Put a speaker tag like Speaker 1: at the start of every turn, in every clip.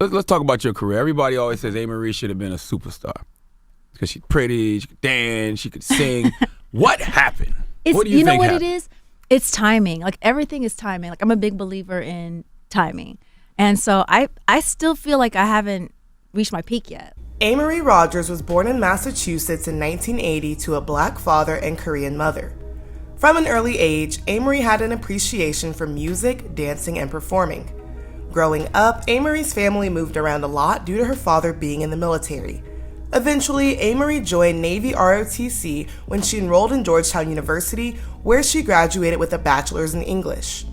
Speaker 1: Let's talk about your career. Everybody always says Amerie should have been a superstar because she's pretty, she could dance, she could sing. What happened? What do you think happened?
Speaker 2: It is? It's timing. Like, everything is timing. Like, I'm a big believer in timing. And so I still feel like I haven't reached my peak yet.
Speaker 3: Amerie Rogers was born in Massachusetts in 1980 to a Black father and Korean mother. From an early age, Amerie had an appreciation for music, dancing, and performing. Growing up, Amerie's family moved around a lot due to her father being in the military. Eventually, Amerie joined Navy ROTC when she enrolled in Georgetown University, where she graduated with a bachelor's in English.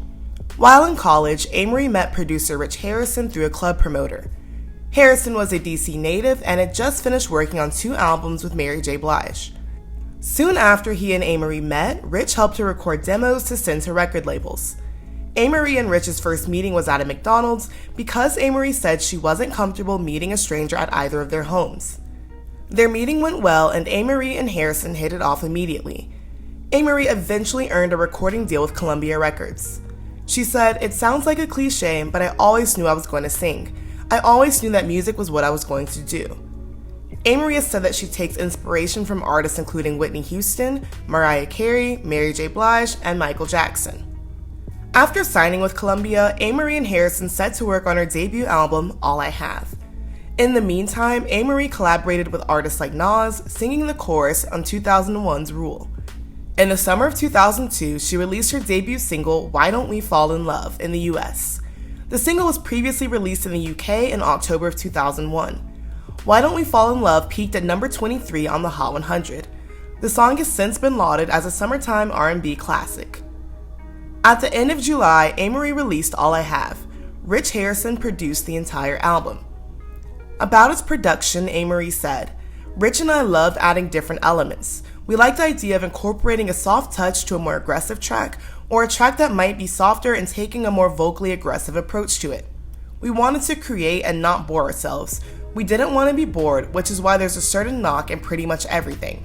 Speaker 3: While in college, Amerie met producer Rich Harrison through a club promoter. Harrison was a DC native and had just finished working on 2 albums with Mary J. Blige. Soon after he and Amerie met, Rich helped her record demos to send to record labels. Amerie and Rich's first meeting was at a McDonald's because Amerie said she wasn't comfortable meeting a stranger at either of their homes. Their meeting went well, and Amerie and Harrison hit it off immediately. Amerie eventually earned a recording deal with Columbia Records. She said, "It sounds like a cliche, but I always knew I was going to sing. I always knew that music was what I was going to do." Amerie has said that she takes inspiration from artists including Whitney Houston, Mariah Carey, Mary J. Blige, and Michael Jackson. After signing with Columbia, Amerie and Harrison set to work on her debut album, All I Have. In the meantime, Amerie collaborated with artists like Nas, singing the chorus on 2001's Rule. In the summer of 2002, she released her debut single, Why Don't We Fall in Love, in the US. The single was previously released in the UK in October of 2001. Why Don't We Fall in Love peaked at number 23 on the Hot 100. The song has since been lauded as a summertime R&B classic. At the end of July, Amerie released All I Have. Rich Harrison produced the entire album. About its production, Amerie said, "Rich and I loved adding different elements. We liked the idea of incorporating a soft touch to a more aggressive track, or a track that might be softer and taking a more vocally aggressive approach to it. We wanted to create and not bore ourselves. We didn't want to be bored, which is why there's a certain knock in pretty much everything."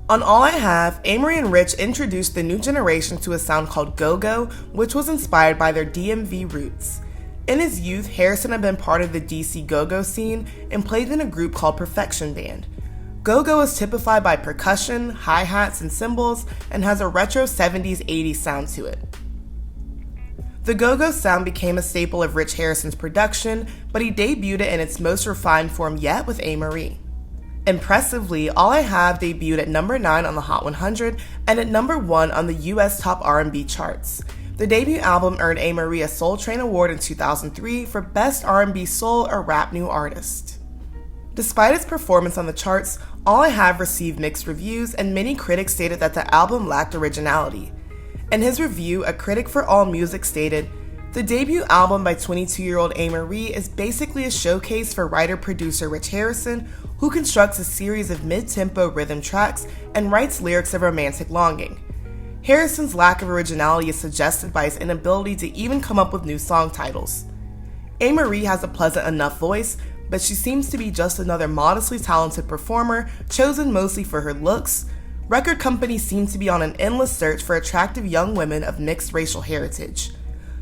Speaker 3: On All I Have, Amerie and Rich introduced the new generation to a sound called gogo, which was inspired by their DMV roots. In his youth, Harrison had been part of the DC go-go scene and played in a group called Perfection Band. Go-go is typified by percussion, hi-hats, and cymbals, and has a retro 70s-80s sound to it. The go-go sound became a staple of Rich Harrison's production, but he debuted it in its most refined form yet with Amerie. Impressively, All I Have debuted at number 9 on the Hot 100 and at number 1 on the US top R&B charts. The debut album earned Amerie a Soul Train Award in 2003 for Best R&B Soul or Rap New Artist. Despite its performance on the charts, All I Have received mixed reviews, and many critics stated that the album lacked originality. In his review, a critic for AllMusic stated, "The debut album by 22-year-old Amerie is basically a showcase for writer-producer Rich Harrison, who constructs a series of mid-tempo rhythm tracks and writes lyrics of romantic longing. Harrison's lack of originality is suggested by his inability to even come up with new song titles. Amerie has a pleasant enough voice, but she seems to be just another modestly talented performer, chosen mostly for her looks. Record companies seem to be on an endless search for attractive young women of mixed racial heritage.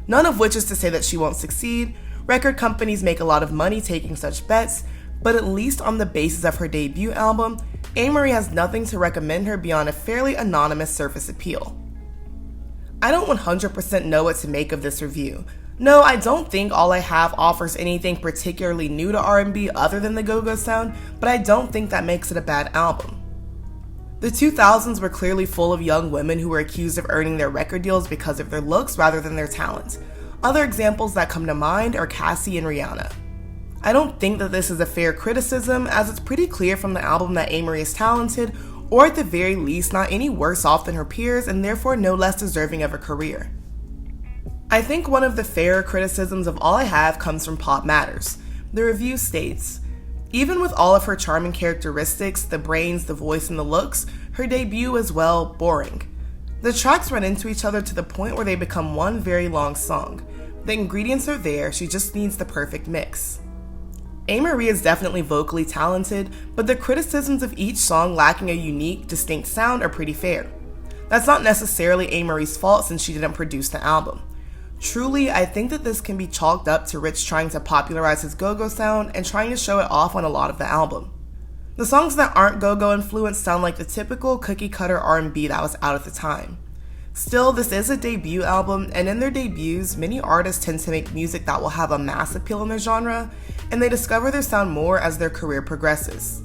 Speaker 3: None of which is to say that she won't succeed. Record companies make a lot of money taking such bets, but at least on the basis of her debut album, Amerie has nothing to recommend her beyond a fairly anonymous surface appeal." I don't 100% know what to make of this review. No, I don't think All I Have offers anything particularly new to R&B other than the go-go sound, but I don't think that makes it a bad album. The 2000s were clearly full of young women who were accused of earning their record deals because of their looks rather than their talent. Other examples that come to mind are Cassie and Rihanna. I don't think that this is a fair criticism, as it's pretty clear from the album that Amerie is talented, or at the very least not any worse off than her peers and therefore no less deserving of a career. I think one of the fairer criticisms of All I Have comes from Pop Matters. The review states, "Even with all of her charming characteristics, the brains, the voice, and the looks, her debut is, well, boring. The tracks run into each other to the point where they become one very long song. The ingredients are there, she just needs the perfect mix." Amerie is definitely vocally talented, but the criticisms of each song lacking a unique, distinct sound are pretty fair. That's not necessarily Amerie's fault since she didn't produce the album. Truly, I think that this can be chalked up to Rich trying to popularize his go-go sound and trying to show it off on a lot of the album. The songs that aren't go-go influenced sound like the typical cookie-cutter R&B that was out at the time. Still, this is a debut album, and in their debuts, many artists tend to make music that will have a mass appeal in their genre, and they discover their sound more as their career progresses.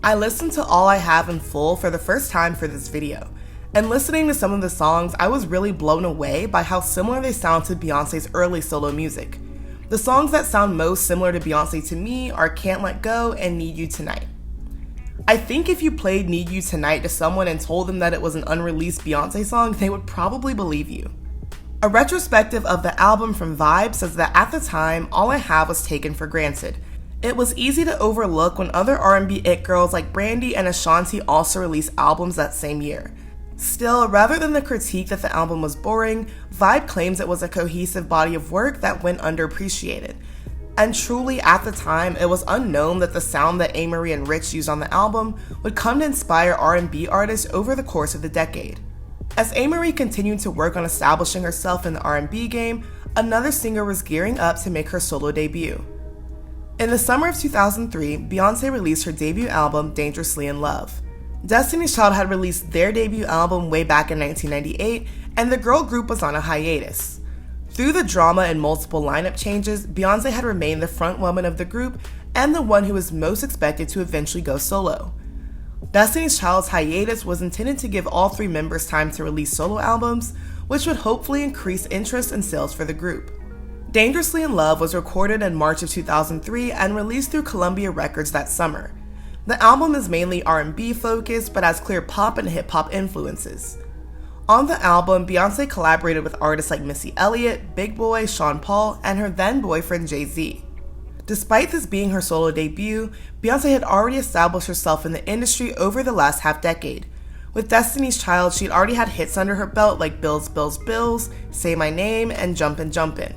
Speaker 3: I listened to All I Have in full for the first time for this video, and listening to some of the songs, I was really blown away by how similar they sound to Beyonce's early solo music. The songs that sound most similar to Beyonce to me are Can't Let Go and Need You Tonight. I think if you played Need You Tonight to someone and told them that it was an unreleased Beyonce song, they would probably believe you. A retrospective of the album from Vibe says that at the time, All I Have was taken for granted. It was easy to overlook when other R&B it girls like Brandy and Ashanti also released albums that same year. Still, rather than the critique that the album was boring, Vibe claims it was a cohesive body of work that went underappreciated. And truly, at the time, it was unknown that the sound that Amerie and Rich used on the album would come to inspire R&B artists over the course of the decade. As Amerie continued to work on establishing herself in the R&B game, another singer was gearing up to make her solo debut. In the summer of 2003, Beyonce released her debut album, Dangerously in Love. Destiny's Child had released their debut album way back in 1998, and the girl group was on a hiatus. Through the drama and multiple lineup changes, Beyonce had remained the front woman of the group and the one who was most expected to eventually go solo. Destiny's Child's hiatus was intended to give all three members time to release solo albums, which would hopefully increase interest and sales for the group. Dangerously in Love was recorded in March of 2003 and released through Columbia Records that summer. The album is mainly R&B focused, but has clear pop and hip-hop influences. On the album, Beyonce collaborated with artists like Missy Elliott, Big Boy, Sean Paul, and her then-boyfriend Jay-Z. Despite this being her solo debut, Beyonce had already established herself in the industry over the last half-decade. With Destiny's Child, she'd already had hits under her belt like Bills, Bills, Bills, Say My Name, and Jumpin' Jumpin'.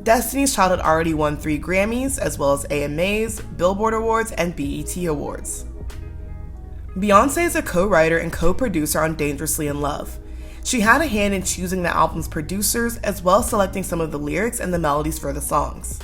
Speaker 3: Destiny's Child had already won 3 Grammys, as well as AMAs, Billboard Awards, and BET Awards. Beyonce is a co-writer and co-producer on Dangerously in Love. She had a hand in choosing the album's producers, as well as selecting some of the lyrics and the melodies for the songs.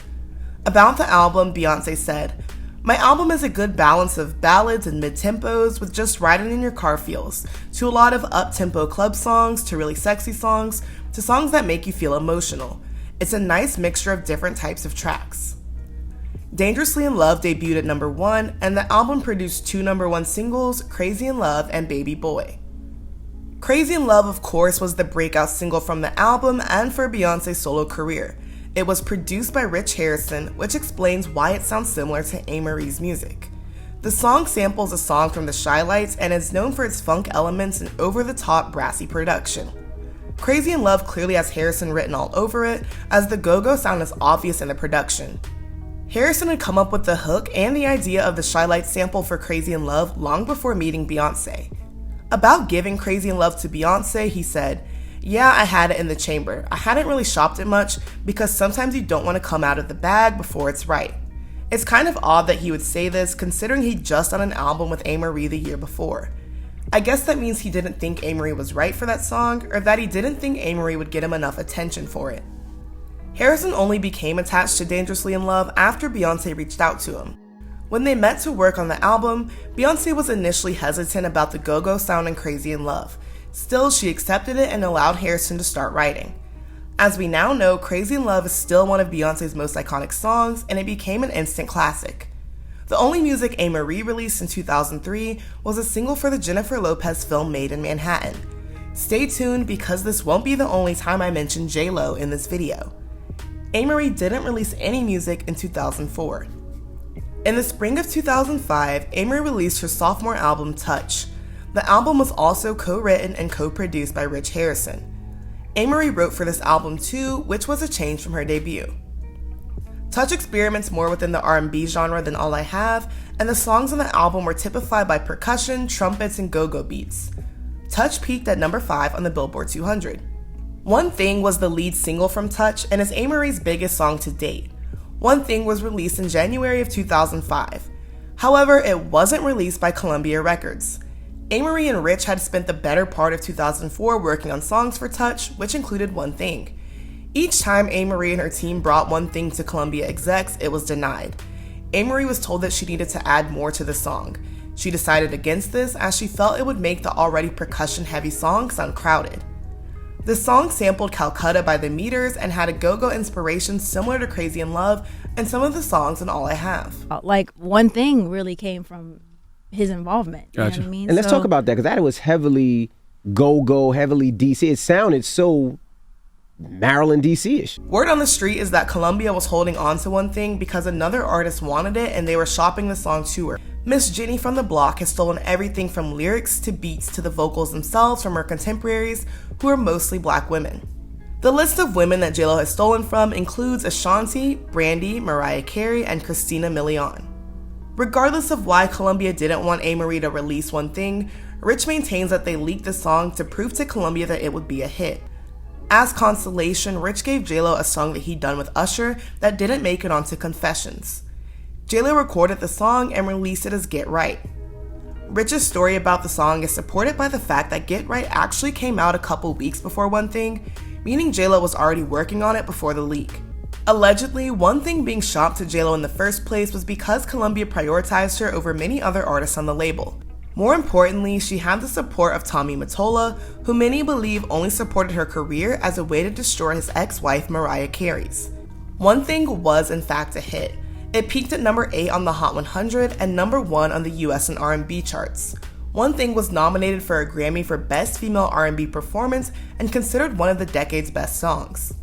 Speaker 3: About the album, Beyonce said, "My album is a good balance of ballads and mid-tempos with just riding in your car feels, to a lot of up-tempo club songs, to really sexy songs, to songs that make you feel emotional. It's a nice mixture of different types of tracks." Dangerously in Love debuted at number 1, and the album produced 2 number-1 singles, Crazy in Love and Baby Boy. Crazy in Love, of course, was the breakout single from the album and for Beyonce's solo career. It was produced by Rich Harrison, which explains why it sounds similar to Amerie's music. The song samples a song from the Shy Lights and is known for its funk elements and over-the-top brassy production. Crazy in Love clearly has Harrison written all over it, as the go-go sound is obvious in the production. Harrison had come up with the hook and the idea of the Shy Lights sample for Crazy in Love long before meeting Beyonce. About giving Crazy in Love to Beyonce, he said, "Yeah, I had it in the chamber. I hadn't really shopped it much because sometimes you don't want to come out of the bag before it's right." It's kind of odd that he would say this considering he'd just done an album with Amerie the year before. I guess that means he didn't think Amerie was right for that song, or that he didn't think Amerie would get him enough attention for it. Harrison only became attached to Dangerously in Love after Beyonce reached out to him. When they met to work on the album, Beyonce was initially hesitant about the go-go sound in Crazy in Love. Still, she accepted it and allowed Harrison to start writing. As we now know, Crazy in Love is still one of Beyonce's most iconic songs, and it became an instant classic. The only music Amerie released in 2003 was a single for the Jennifer Lopez film Made in Manhattan. Stay tuned because this won't be the only time I mention J Lo in this video. Amerie didn't release any music in 2004. In the spring of 2005, Amerie released her sophomore album, Touch. The album was also co-written and co-produced by Rich Harrison. Amerie wrote for this album too, which was a change from her debut. Touch experiments more within the R&B genre than All I Have, and the songs on the album were typified by percussion, trumpets, and go-go beats. Touch peaked at number 5 on the Billboard 200. One Thing was the lead single from Touch and is Amerie's biggest song to date. One Thing was released in January of 2005. However, it wasn't released by Columbia Records. Amerie and Rich had spent the better part of 2004 working on songs for Touch, which included One Thing. Each time Amerie and her team brought One Thing to Columbia execs, it was denied. Amerie was told that she needed to add more to the song. She decided against this as she felt it would make the already percussion-heavy song sound crowded. The song sampled Calcutta by the Meters and had a go-go inspiration similar to Crazy in Love and some of the songs in All I Have.
Speaker 2: Like, One Thing really came from his involvement. You know what I mean?
Speaker 4: And let's talk about that, because that was heavily go-go, heavily DC. It sounded so Maryland, DC-ish.
Speaker 3: Word on the street is that Columbia was holding on to One Thing because another artist wanted it and they were shopping the song to her. Miss Jenny from the block has stolen everything from lyrics to beats to the vocals themselves from her contemporaries, who are mostly black women. The list of women that J Lo has stolen from includes Ashanti, Brandy, Mariah Carey, and Christina Milian. Regardless of why Columbia didn't want Amerie to release One Thing, Rich maintains that they leaked the song to prove to Columbia that it would be a hit. As consolation, Rich gave J Lo a song that he'd done with Usher that didn't make it onto Confessions. J Lo recorded the song and released it as Get Right. Rich's story about the song is supported by the fact that Get Right actually came out a couple weeks before One Thing, meaning J Lo was already working on it before the leak. Allegedly, One Thing being shopped to J Lo in the first place was because Columbia prioritized her over many other artists on the label. More importantly, she had the support of Tommy Mottola, who many believe only supported her career as a way to destroy his ex-wife Mariah Carey's. One Thing was in fact a hit. It peaked at number 8 on the Hot 100 and number 1 on the US and R&B charts. One Thing was nominated for a Grammy for Best Female R&B Performance and considered one of the decade's best songs.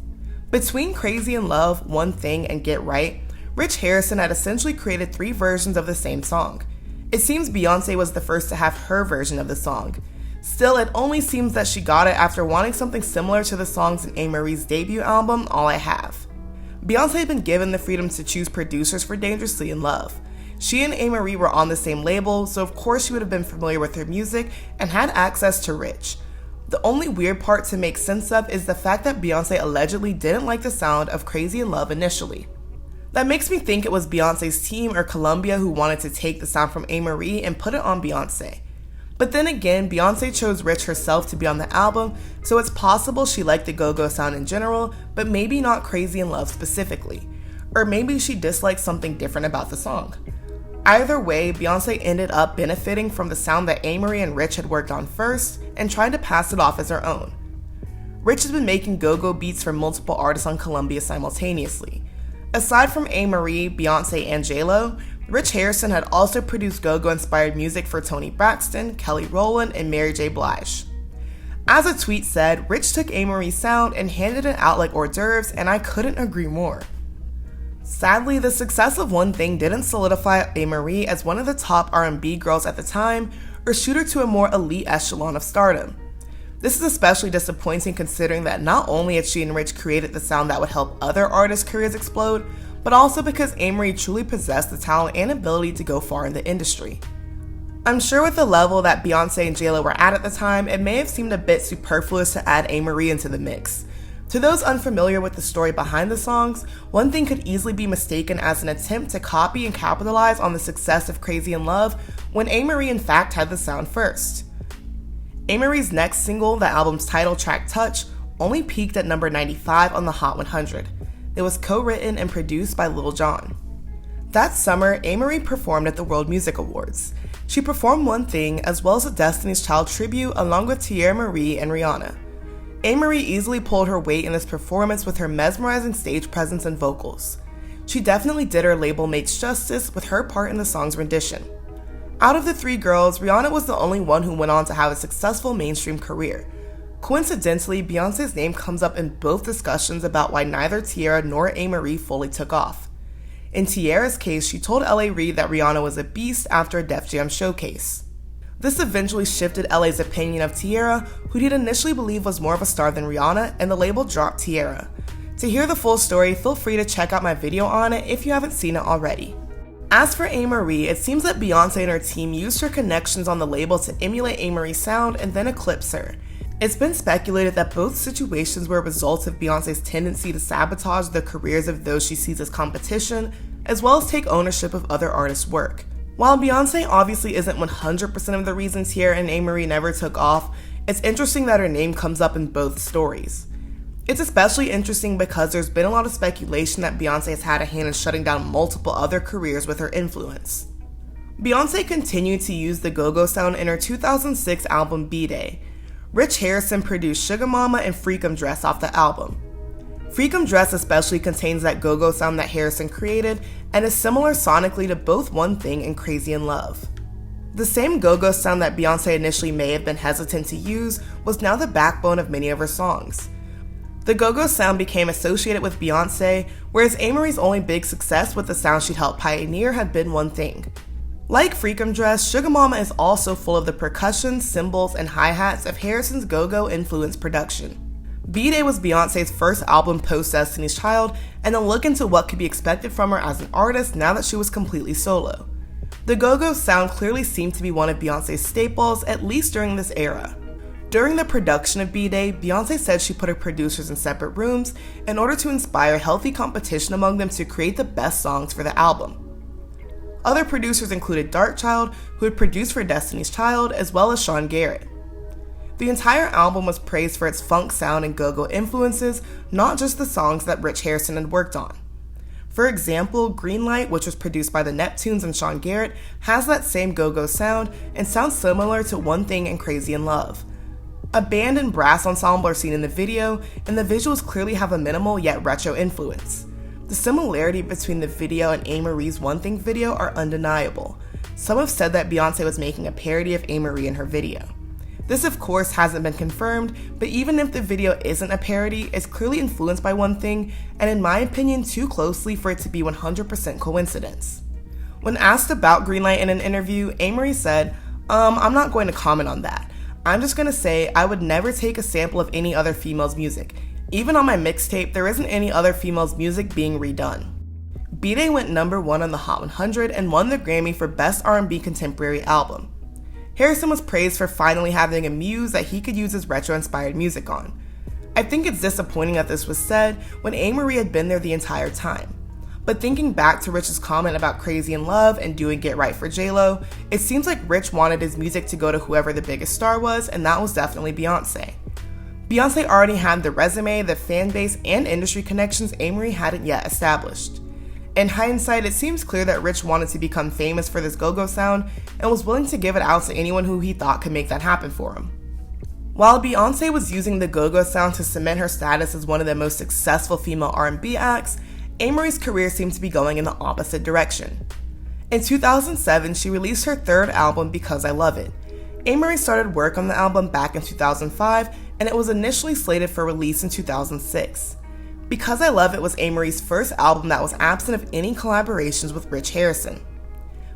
Speaker 3: Between Crazy in Love, One Thing, and Get Right, Rich Harrison had essentially created 3 versions of the same song. It seems Beyonce was the first to have her version of the song. Still, it only seems that she got it after wanting something similar to the songs in Amerie's debut album, All I Have. Beyonce had been given the freedom to choose producers for Dangerously in Love. She and Amerie were on the same label, so of course she would have been familiar with her music and had access to Rich. The only weird part to make sense of is the fact that Beyonce allegedly didn't like the sound of Crazy in Love initially. That makes me think it was Beyonce's team or Columbia who wanted to take the sound from Amerie and put it on Beyonce. But then again, Beyonce chose Rich herself to be on the album, so it's possible she liked the go-go sound in general, but maybe not Crazy in Love specifically. Or maybe she disliked something different about the song. Either way, Beyonce ended up benefiting from the sound that Amerie and Rich had worked on first and tried to pass it off as her own. Rich has been making go-go beats for multiple artists on Columbia simultaneously. Aside from Amerie, Beyonce, and J Lo, Rich Harrison had also produced go-go-inspired music for Toni Braxton, Kelly Rowland, and Mary J. Blige. As a tweet said, Rich took Amerie's sound and handed it out like hors d'oeuvres, and I couldn't agree more. Sadly, the success of One Thing didn't solidify Amerie as one of the top R&B girls at the time or shoot her to a more elite echelon of stardom. This is especially disappointing considering that not only had she and Rich created the sound that would help other artists' careers explode, but also because Amerie truly possessed the talent and ability to go far in the industry. I'm sure with the level that Beyonce and J Lo were at the time, it may have seemed a bit superfluous to add Amerie into the mix. To those unfamiliar with the story behind the songs, One Thing could easily be mistaken as an attempt to copy and capitalize on the success of Crazy in Love when Amerie in fact had the sound first. Amerie's next single, the album's title track Touch, only peaked at number 95 on the Hot 100. It was co-written and produced by Lil Jon. That summer, Amerie performed at the World Music Awards. She performed One Thing as well as a Destiny's Child tribute along with Tierra Marie and Rihanna. Amerie easily pulled her weight in this performance with her mesmerizing stage presence and vocals. She definitely did her label mates justice with her part in the song's rendition. Out of the 3 girls, Rihanna was the only one who went on to have a successful mainstream career. Coincidentally, Beyonce's name comes up in both discussions about why neither Tierra nor Amerie fully took off. In Tierra's case, she told L.A. Reid that Rihanna was a beast after a Def Jam showcase. This eventually shifted L.A.'s opinion of Tierra, who he'd initially believed was more of a star than Rihanna, and the label dropped Tierra. To hear the full story, feel free to check out my video on it if you haven't seen it already. As for Amerie, it seems that Beyonce and her team used her connections on the label to emulate Amerie's sound and then eclipse her. It's been speculated that both situations were a result of Beyonce's tendency to sabotage the careers of those she sees as competition, as well as take ownership of other artists' work. While Beyonce obviously isn't 100% of the reason Tierra and Amerie never took off, it's interesting that her name comes up in both stories. It's especially interesting because there's been a lot of speculation that Beyonce has had a hand in shutting down multiple other careers with her influence. Beyonce continued to use the go-go sound in her 2006 album BDay. Rich Harrison produced Sugar Mama and Freakum Dress off the album. Freakum Dress especially contains that go-go sound that Harrison created and is similar sonically to both One Thing and Crazy in Love. The same go-go sound that Beyonce initially may have been hesitant to use was now the backbone of many of her songs. The go-go sound became associated with Beyonce, whereas Amerie's only big success with the sound she'd helped pioneer had been One Thing. Like Freakum Dress, Sugar Mama is also full of the percussion, cymbals, and hi-hats of Harrison's go-go influenced production. BDay was Beyonce's first album post Destiny's Child, and a look into what could be expected from her as an artist now that she was completely solo. The go-go sound clearly seemed to be one of Beyonce's staples, at least during this era. During the production of BDay, Beyonce said she put her producers in separate rooms in order to inspire healthy competition among them to create the best songs for the album. Other producers included Darkchild, who had produced for Destiny's Child, as well as Sean Garrett. The entire album was praised for its funk sound and go-go influences, not just the songs that Rich Harrison had worked on. For example, Greenlight, which was produced by the Neptunes and Sean Garrett, has that same go-go sound and sounds similar to One Thing and Crazy in Love. A band and brass ensemble are seen in the video, and the visuals clearly have a minimal yet retro influence. The similarity between the video and Amerie's One Thing video are undeniable. Some have said that Beyonce was making a parody of Amerie in her video. This of course hasn't been confirmed, but even if the video isn't a parody, it's clearly influenced by One Thing, and in my opinion too closely for it to be 100% coincidence. When asked about Greenlight in an interview, Amerie said, I'm not going to comment on that. I'm just going to say I would never take a sample of any other female's music. Even on my mixtape, there isn't any other female's music being redone. BDay went #1 on the Hot 100 and won the Grammy for Best R&B Contemporary Album. Harrison was praised for finally having a muse that he could use his retro-inspired music on. I think it's disappointing that this was said when Amerie had been there the entire time. But thinking back to Rich's comment about Crazy in Love and doing Get Right for J Lo, it seems like Rich wanted his music to go to whoever the biggest star was, and that was definitely Beyonce. Beyonce already had the resume, the fan base, and industry connections Amerie hadn't yet established. In hindsight, it seems clear that Rich wanted to become famous for this go-go sound and was willing to give it out to anyone who he thought could make that happen for him. While Beyonce was using the go-go sound to cement her status as one of the most successful female R&B acts, Amerie's career seemed to be going in the opposite direction. In 2007, she released her third album, Because I Love It. Amerie started work on the album back in 2005, and it was initially slated for release in 2006. Because I Love It was Amerie's first album that was absent of any collaborations with Rich Harrison.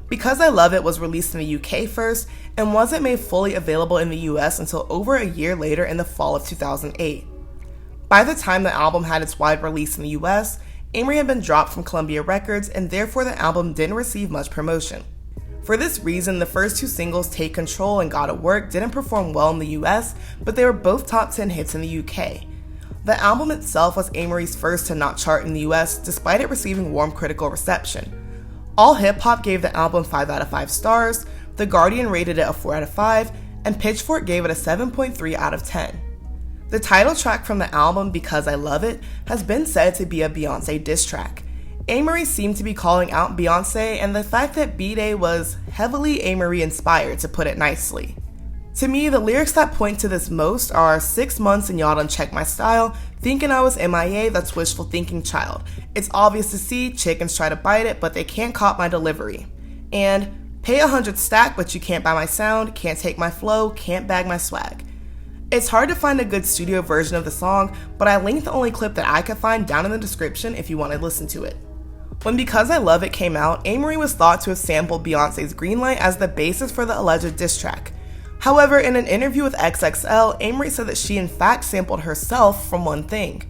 Speaker 3: Because I Love It was released in the UK first and wasn't made fully available in the US until over a year later in the fall of 2008. By the time the album had its wide release in the US, Amerie had been dropped from Columbia Records, and therefore the album didn't receive much promotion. For this reason, the first two singles, Take Control and Gotta Work, didn't perform well in the US, but they were both top 10 hits in the UK. The album itself was Amerie's first to not chart in the US, despite it receiving warm critical reception. All Hip Hop gave the album 5 out of 5 stars, The Guardian rated it a 4 out of 5, and Pitchfork gave it a 7.3 out of 10. The title track from the album, Because I Love It, has been said to be a Beyonce diss track. Amerie seemed to be calling out Beyonce, and the fact that BDay was heavily Amerie inspired, to put it nicely. To me, the lyrics that point to this most are 6 months and y'all done check my style, thinking I was MIA, that's wishful thinking child. It's obvious to see, chickens try to bite it, but they can't cop my delivery. And pay 100 stack, but you can't buy my sound, can't take my flow, can't bag my swag. It's hard to find a good studio version of the song, but I linked the only clip that I could find down in the description if you want to listen to it. When Because I Love It came out, Amerie was thought to have sampled Beyonce's Greenlight as the basis for the alleged diss track. However, in an interview with XXL, Amerie said that she in fact sampled herself from One Thing.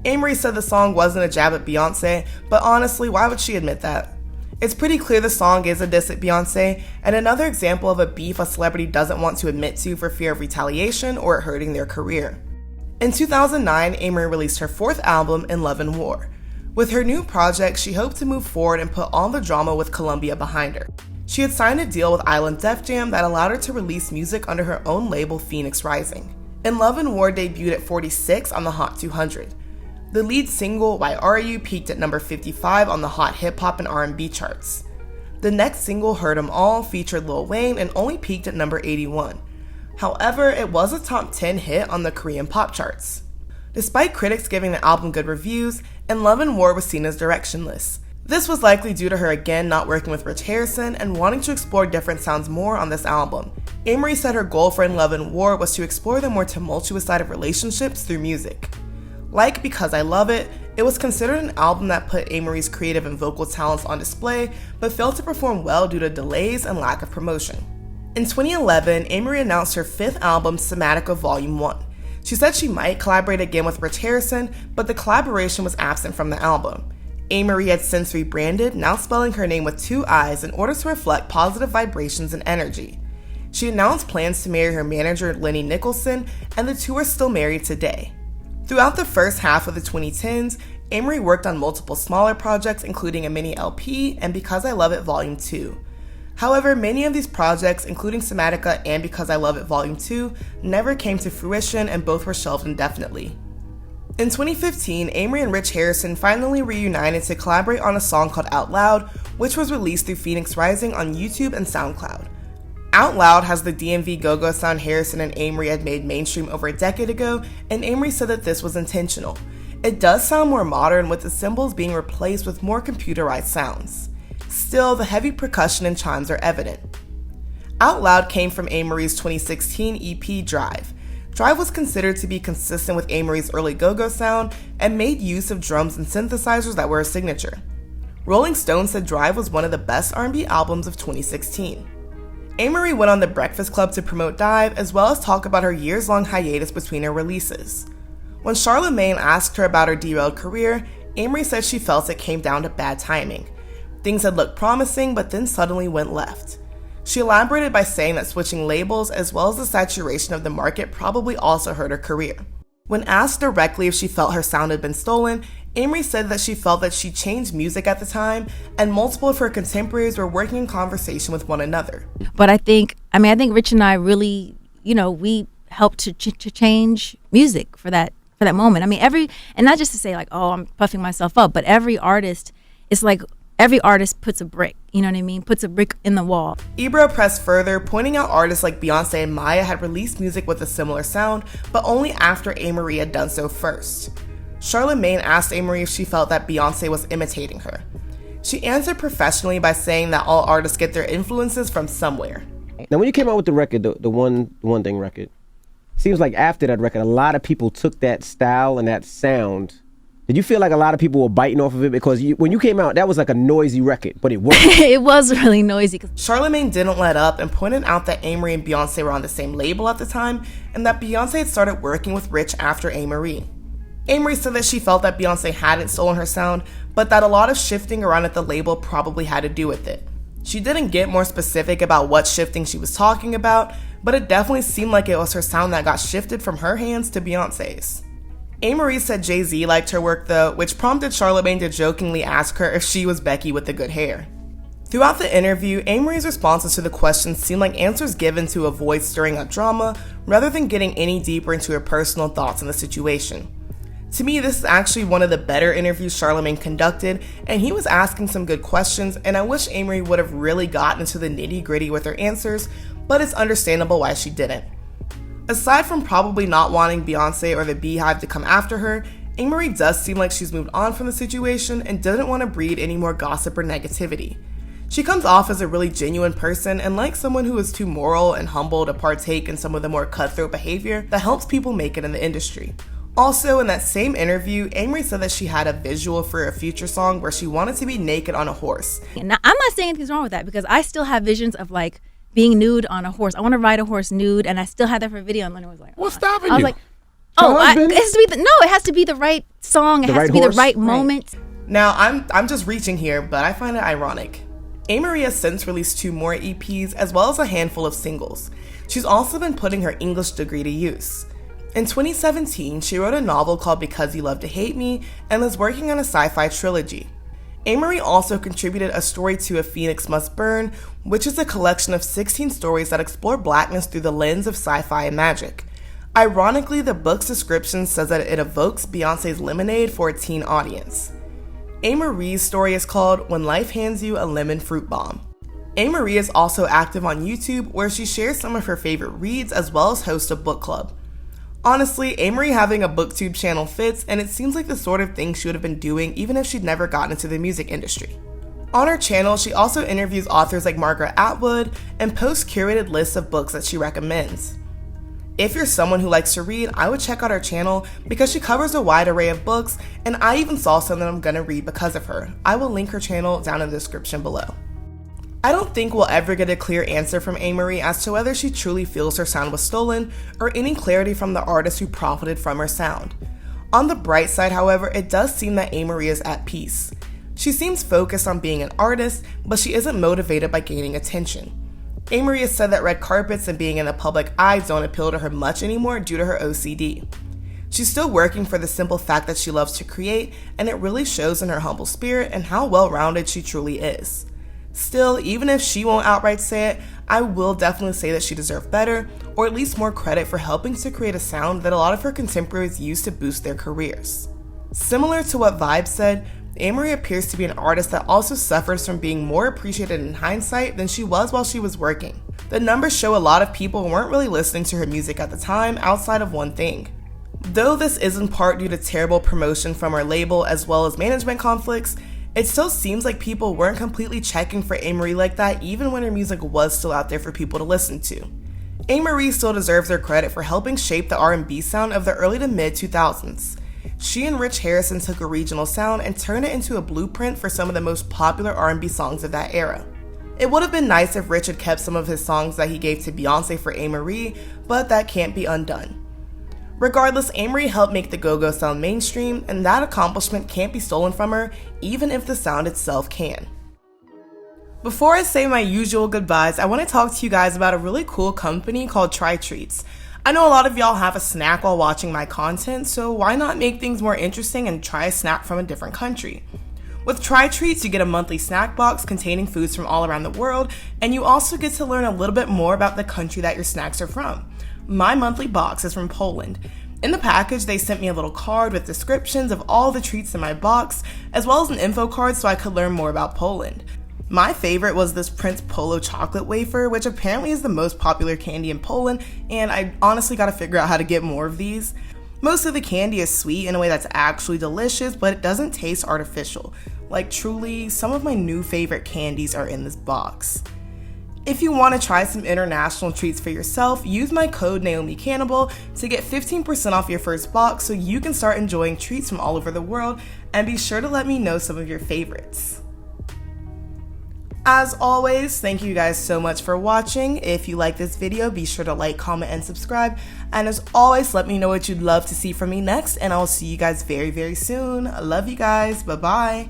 Speaker 3: Amerie said the song wasn't a jab at Beyonce, but honestly, why would she admit that? It's pretty clear the song is a diss at Beyonce, and another example of a beef a celebrity doesn't want to admit to for fear of retaliation or it hurting their career. In 2009, Amerie released her fourth album, In Love and War. With her new project, she hoped to move forward and put all the drama with Columbia behind her. She had signed a deal with Island Def Jam that allowed her to release music under her own label, Phoenix Rising. In Love and War debuted at 46 on the Hot 200. The lead single, Why Are You, peaked at number 55 on the Hot Hip Hop and R&B charts. The next single, Heard 'Em All, featured Lil Wayne and only peaked at number 81. However, it was a top 10 hit on the Korean pop charts. Despite critics giving the album good reviews, In Love and War was seen as directionless. This was likely due to her again not working with Rich Harrison and wanting to explore different sounds more on this album. Amerie said her goal for In Love and War was to explore the more tumultuous side of relationships through music. Like Because I Love It, it was considered an album that put Amerie's creative and vocal talents on display, but failed to perform well due to delays and lack of promotion. In 2011, Amerie announced her fifth album, Somatica Volume 1. She said she might collaborate again with Rich Harrison, but the collaboration was absent from the album. Amerie had since rebranded, now spelling her name with 2 I's in order to reflect positive vibrations and energy. She announced plans to marry her manager, Lenny Nicholson, and the two are still married today. Throughout the first half of the 2010s, Amerie worked on multiple smaller projects, including a mini LP and Because I Love It Volume 2. However, many of these projects, including Somatica and Because I Love It Volume 2, never came to fruition and both were shelved indefinitely. In 2015, Amerie and Rich Harrison finally reunited to collaborate on a song called Out Loud, which was released through Phoenix Rising on YouTube and SoundCloud. Out Loud has the DMV go-go sound Harrison and Amerie had made mainstream over a decade ago, and Amerie said that this was intentional. It does sound more modern, with the cymbals being replaced with more computerized sounds. Still, the heavy percussion and chimes are evident. Out Loud came from Amerie's 2016 EP Drive. Drive was considered to be consistent with Amerie's early go-go sound and made use of drums and synthesizers that were a signature. Rolling Stone said Drive was one of the best R&B albums of 2016. Amerie went on The Breakfast Club to promote Dive, as well as talk about her years-long hiatus between her releases. When Charlamagne asked her about her derailed career, Amerie said she felt it came down to bad timing. Things had looked promising, but then suddenly went left. She elaborated by saying that switching labels, as well as the saturation of the market, probably also hurt her career. When asked directly if she felt her sound had been stolen, Amerie said that she felt that she changed music at the time, and multiple of her contemporaries were working in conversation with one another.
Speaker 2: But I think Rich and I really, we helped to change music for that moment. And not just to say like, oh, I'm puffing myself up, but every artist, it's like every artist puts a brick, puts a brick in the wall.
Speaker 3: Ebro pressed further, pointing out artists like Beyonce and Maya had released music with a similar sound, but only after Amerie had done so first. Charlamagne asked Amerie if she felt that Beyonce was imitating her. She answered professionally by saying that all artists get their influences from somewhere.
Speaker 4: Now, when you came out with the record, the one thing record, seems like after that record, a lot of people took that style and that sound. Did you feel like a lot of people were biting off of it? Because when you came out, that was like a noisy record, but it worked.
Speaker 2: It was really noisy.
Speaker 3: Charlamagne didn't let up and pointed out that Amerie and Beyonce were on the same label at the time, and that Beyonce had started working with Rich after Amerie. Amerie said that she felt that Beyonce hadn't stolen her sound, but that a lot of shifting around at the label probably had to do with it. She didn't get more specific about what shifting she was talking about, but it definitely seemed like it was her sound that got shifted from her hands to Beyonce's. Amerie said Jay-Z liked her work though, which prompted Charlamagne to jokingly ask her if she was Becky with the good hair. Throughout the interview, Amerie's responses to the questions seemed like answers given to avoid stirring up drama, rather than getting any deeper into her personal thoughts on the situation. To me, this is actually one of the better interviews Charlamagne conducted, and he was asking some good questions, and I wish Amerie would have really gotten into the nitty-gritty with her answers, but it's understandable why she didn't. Aside from probably not wanting Beyonce or the Beehive to come after her, Amerie does seem like she's moved on from the situation and doesn't want to breed any more gossip or negativity. She comes off as a really genuine person and like someone who is too moral and humble to partake in some of the more cutthroat behavior that helps people make it in the industry. Also, in that same interview, Amerie said that she had a visual for a future song where she wanted to be naked on a horse.
Speaker 2: Now, I'm not saying anything's wrong with that, because I still have visions of like being nude on a horse. I want to ride a horse nude, and I still had that for a video. And Lenny was like,
Speaker 1: "What's stopping you?"
Speaker 2: I was like, it has to be the right song. It has to be the right moment.
Speaker 3: Now, I'm just reaching here, but I find it ironic. Amerie has since released 2 more EPs, as well as a handful of singles. She's also been putting her English degree to use. In 2017, she wrote a novel called Because You Love to Hate Me and is working on a sci-fi trilogy. Amerie also contributed a story to A Phoenix Must Burn, which is a collection of 16 stories that explore blackness through the lens of sci-fi and magic. Ironically, the book's description says that it evokes Beyonce's Lemonade for a teen audience. Amerie's story is called When Life Hands You a Lemon Fruit Bomb. Amerie is also active on YouTube, where she shares some of her favorite reads as well as hosts a book club. Honestly, Amerie having a booktube channel fits, and it seems like the sort of thing she would have been doing even if she'd never gotten into the music industry. On her channel, she also interviews authors like Margaret Atwood and posts curated lists of books that she recommends. If you're someone who likes to read, I would check out her channel because she covers a wide array of books, and I even saw some that I'm gonna read because of her. I will link her channel down in the description below. I don't think we'll ever get a clear answer from Amerie as to whether she truly feels her sound was stolen or any clarity from the artist who profited from her sound. On the bright side, however, it does seem that Amerie is at peace. She seems focused on being an artist, but she isn't motivated by gaining attention. Amerie has said that red carpets and being in the public eye don't appeal to her much anymore due to her OCD. She's still working for the simple fact that she loves to create, and it really shows in her humble spirit and how well-rounded she truly is. Still, even if she won't outright say it, I will definitely say that she deserved better, or at least more credit for helping to create a sound that a lot of her contemporaries use to boost their careers. Similar to what Vibe said, Amerie appears to be an artist that also suffers from being more appreciated in hindsight than she was while she was working. The numbers show a lot of people weren't really listening to her music at the time outside of one thing. Though this is in part due to terrible promotion from her label as well as management conflicts, it still seems like people weren't completely checking for Amerie like that even when her music was still out there for people to listen to. Amerie still deserves her credit for helping shape the R&B sound of the early to mid 2000s. She and Rich Harrison took a regional sound and turned it into a blueprint for some of the most popular R&B songs of that era. It would have been nice if Rich had kept some of his songs that he gave to Beyonce for Amerie, but that can't be undone. Regardless, Amerie helped make the go-go sound mainstream, and that accomplishment can't be stolen from her, even if the sound itself can. Before I say my usual goodbyes, I want to talk to you guys about a really cool company called Try Treats. I know a lot of y'all have a snack while watching my content, so why not make things more interesting and try a snack from a different country? With Try Treats, you get a monthly snack box containing foods from all around the world, and you also get to learn a little bit more about the country that your snacks are from. My monthly box is from Poland. In the package, they sent me a little card with descriptions of all the treats in my box, as well as an info card so I could learn more about Poland. My favorite was this Prince Polo chocolate wafer, which apparently is the most popular candy in Poland, and I honestly gotta figure out how to get more of these. Most of the candy is sweet in a way that's actually delicious, but it doesn't taste artificial. Like truly, some of my new favorite candies are in this box. If you want to try some international treats for yourself, use my code Naomi Cannibal to get 15% off your first box so you can start enjoying treats from all over the world, and be sure to let me know some of your favorites. As always, thank you guys so much for watching. If you like this video, be sure to like, comment, and subscribe. And as always, let me know what you'd love to see from me next, and I will see you guys very, very soon. I love you guys. Bye-bye.